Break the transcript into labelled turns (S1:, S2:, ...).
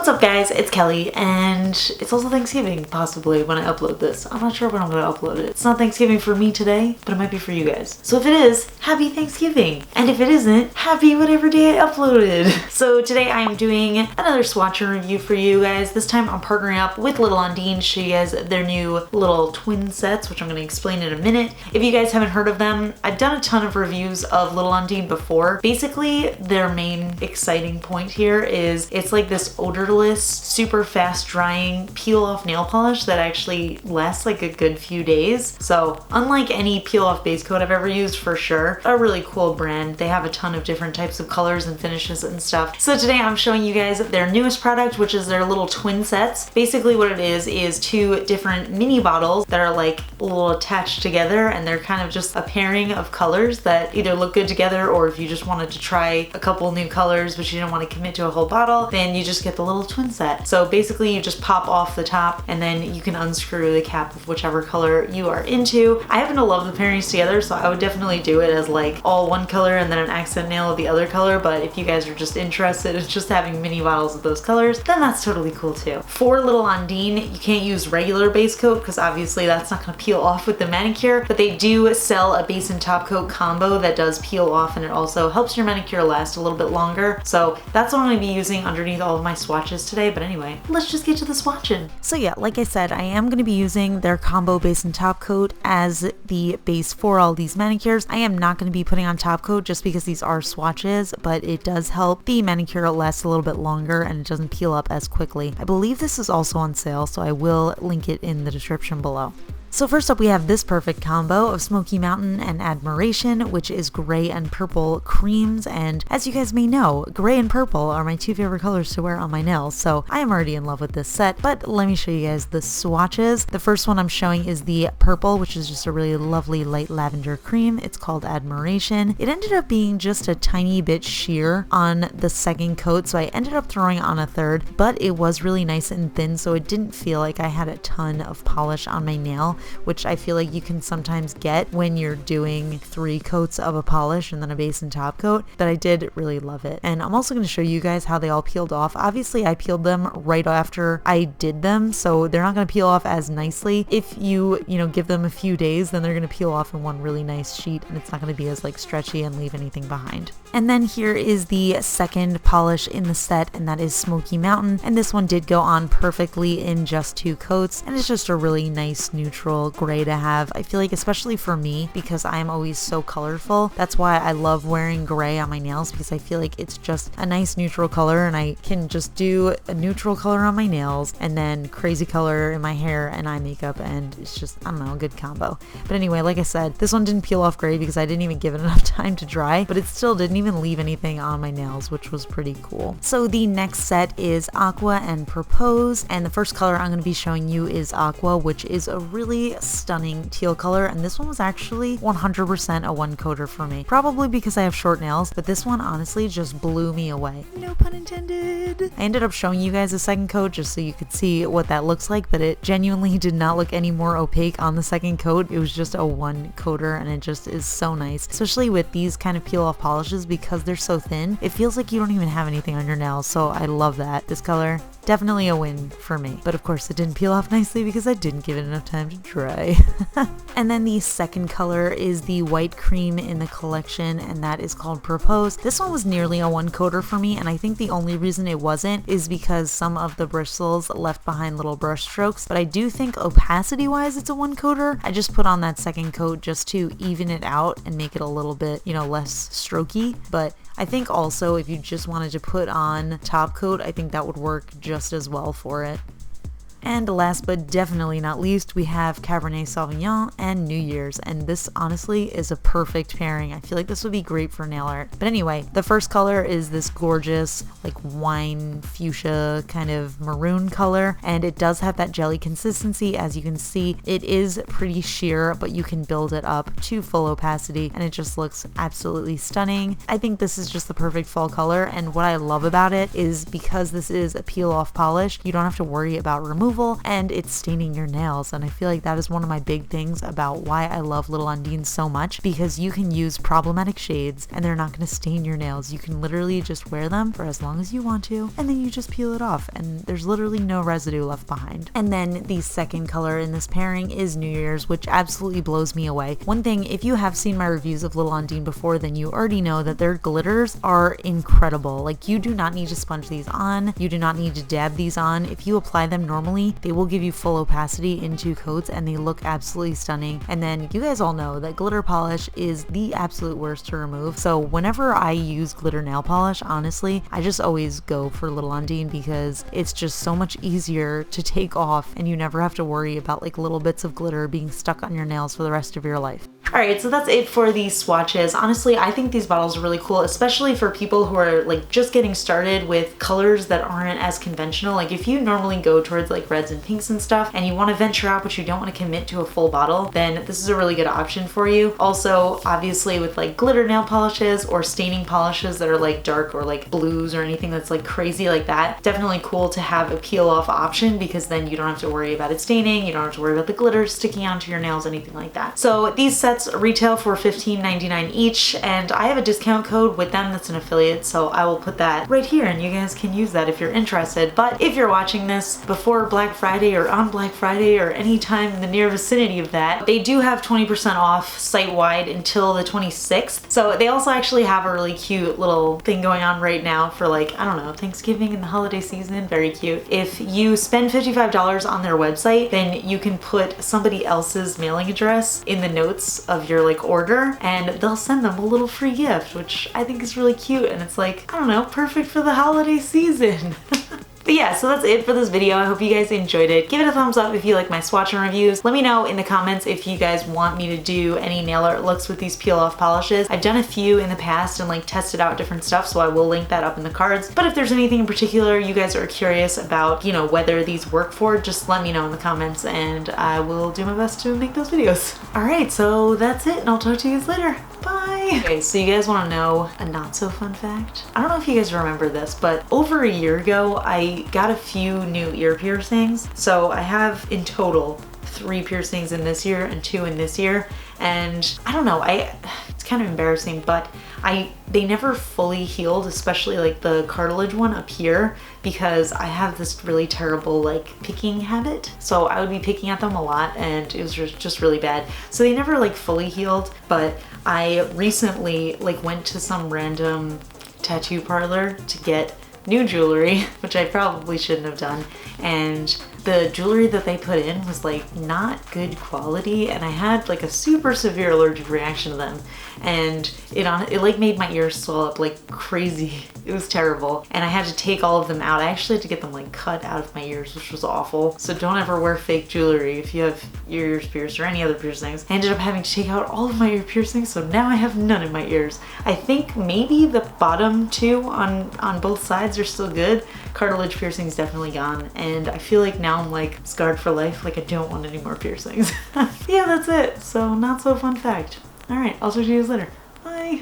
S1: What's up guys, it's Kelly, and it's also Thanksgiving, possibly, when I upload this. I'm not sure when I'm gonna upload it. It's not Thanksgiving for me today, but it might be for you guys. So if it is, happy Thanksgiving. And if it isn't, happy whatever day I uploaded. So today I am doing another swatch review for you guys. This time I'm partnering up with Little Ondine to show you guys their new little twin sets, which I'm gonna explain in a minute. If you guys haven't heard of them, I've done a ton of reviews of Little Ondine before. Basically, their main exciting point here is it's like this odorless, super fast drying peel off nail polish that actually lasts like a good few days. So unlike any peel off base coat I've ever used, for sure, a really cool brand. They have a ton of different types of colors and finishes and stuff. So today I'm showing you guys their newest product, which is their little twin sets. Basically what it is two different mini bottles that are like a little attached together, and they're kind of just a pairing of colors that either look good together, or if you just wanted to try a couple new colors but you didn't want to commit to a whole bottle, then you just get the little twin set. So basically you just pop off the top and then you can unscrew the cap of whichever color you are into. I happen to love the pairings together, so I would definitely do it as like all one color and then an accent nail of the other color, but if you guys are just interested in just having mini bottles of those colors, then that's totally cool too. For Little Ondine, you can't use regular base coat because obviously that's not going to peel off with the manicure, but they do sell a base and top coat combo that does peel off, and it also helps your manicure last a little bit longer. So that's what I'm going to be using underneath all of my swatches today. But anyway, let's just get to the swatching. So yeah, like I said, I am going to be using their combo base and top coat as the base for all these manicures. I am not going to be putting on top coat just because these are swatches, but it does help the manicure last a little bit longer and it doesn't peel up as quickly. I believe this is also on sale, so I will link it in the description below. So first up we have this perfect combo of Smoky Mountain and Admiration, which is gray and purple creams, and as you guys may know, gray and purple are my two favorite colors to wear on my nails, so I am already in love with this set. But let me show you guys the swatches. The first one I'm showing is the purple, which is just a really lovely light lavender cream. It's called Admiration. It ended up being just a tiny bit sheer on the second coat, so I ended up throwing on a third, but it was really nice and thin, so it didn't feel like I had a ton of polish on my nail, which I feel like you can sometimes get when you're doing 3 coats of a polish and then a base and top coat. But I did really love it. And I'm also going to show you guys how they all peeled off. Obviously I peeled them right after I did them, so they're not going to peel off as nicely. If you give them a few days, then they're going to peel off in one really nice sheet, and it's not going to be as like stretchy and leave anything behind. And then here is the second polish in the set, and that is Smoky Mountain, and this one did go on perfectly in just 2 coats, and it's just a really nice neutral gray to have. I feel like, especially for me, because I'm always so colorful, that's why I love wearing gray on my nails, because I feel like it's just a nice neutral color, and I can just do a neutral color on my nails and then crazy color in my hair and eye makeup, and it's just, I don't know, a good combo. But anyway, like I said, this one didn't peel off gray because I didn't even give it enough time to dry, but it still didn't even leave anything on my nails, which was pretty cool. So the next set is Aqua and Propose, and the first color I'm going to be showing you is Aqua, which is a really stunning teal color, and this one was actually 100% a one coater for me, probably because I have short nails, but this one honestly just blew me away, no pun intended. I ended up showing you guys a second coat just so you could see what that looks like, but it genuinely did not look any more opaque on the second coat. It was just a one coater, and it just is so nice, especially with these kind of peel off polishes, because they're so thin it feels like you don't even have anything on your nails. So I love that. This color, definitely a win for me, but of course it didn't peel off nicely because I didn't give it enough time to dry. And then the second color is the white cream in the collection, and that is called Propose. This one was nearly a one coater for me, and I think the only reason it wasn't is because some of the bristles left behind little brush strokes, but I do think opacity wise it's a one coater. I just put on that second coat just to even it out and make it a little bit, less strokey. But I think also if you just wanted to put on top coat, I think that would work just as well for it. And last but definitely not least, we have Cabernet Sauvignon and New Year's, and this honestly is a perfect pairing. I feel like this would be great for nail art. But anyway, the first color is this gorgeous like wine fuchsia kind of maroon color, and it does have that jelly consistency. As you can see, it is pretty sheer, but you can build it up to full opacity and it just looks absolutely stunning. I think this is just the perfect fall color, and what I love about it is because this is a peel off polish, you don't have to worry about removal removal and it's staining your nails. And I feel like that is one of my big things about why I love Little Ondine so much, because you can use problematic shades and they're not going to stain your nails. You can literally just wear them for as long as you want to, and then you just peel it off and there's literally no residue left behind. And then the second color in this pairing is New Year's, which absolutely blows me away. One thing, if you have seen my reviews of Little Ondine before, then you already know that their glitters are incredible. Like, you do not need to sponge these on, you do not need to dab these on. If you apply them normally, they will give you full opacity in 2 coats and they look absolutely stunning. And then you guys all know that glitter polish is the absolute worst to remove. So whenever I use glitter nail polish, honestly, I just always go for Little Ondine because it's just so much easier to take off and you never have to worry about like little bits of glitter being stuck on your nails for the rest of your life. Alright, so that's it for these swatches. Honestly, I think these bottles are really cool, especially for people who are like just getting started with colors that aren't as conventional. Like if you normally go towards like reds and pinks and stuff and you want to venture out but you don't want to commit to a full bottle, then this is a really good option for you. Also, obviously with like glitter nail polishes or staining polishes that are like dark or like blues or anything that's like crazy like that, definitely cool to have a peel off option because then you don't have to worry about it staining, you don't have to worry about the glitter sticking onto your nails, anything like that. So these sets retail for $15.99 each, and I have a discount code with them that's an affiliate, so I will put that right here and you guys can use that if you're interested. But if you're watching this before Black Friday or on Black Friday or any time in the near vicinity of that, they do have 20% off site-wide until the 26th. So they also actually have a really cute little thing going on right now for like, I don't know, Thanksgiving and the holiday season. Very cute. If you spend $55 on their website, then you can put somebody else's mailing address in the notes of your like order and they'll send them a little free gift, which I think is really cute, and it's like, I don't know, perfect for the holiday season. But yeah, so that's it for this video. I hope you guys enjoyed it. Give it a thumbs up if you like my swatch and reviews. Let me know in the comments if you guys want me to do any nail art looks with these peel off polishes. I've done a few in the past and like tested out different stuff, so I will link that up in the cards. But if there's anything in particular you guys are curious about, you know, whether these work for, just let me know in the comments and I will do my best to make those videos. Alright, so that's it and I'll talk to you guys later. Bye! Okay, so you guys want to know a not so fun fact? I don't know if you guys remember this, but over a year ago I got a few new ear piercings. So I have in total 3 piercings in this year and 2 in this year, and I don't know, it's kind of embarrassing, but they never fully healed, especially like the cartilage one up here, because I have this really terrible like picking habit. So I would be picking at them a lot and it was just really bad. So they never like fully healed, but I recently like went to some random tattoo parlor to get new jewelry, which I probably shouldn't have done, and the jewelry that they put in was like not good quality and I had like a super severe allergic reaction to them, and it like made my ears swell up like crazy. It was terrible and I had to take all of them out. I actually had to get them like cut out of my ears, which was awful. So don't ever wear fake jewelry if you have your ears pierced or any other piercings. I ended up having to take out all of my ear piercings, so now I have none in my ears. I think maybe the bottom 2 on both sides are still good. Cartilage piercing's definitely gone, and I feel like now I'm like scarred for life. Like I don't want any more piercings. Yeah, that's it. So not so fun fact. All right, I'll talk to you guys later.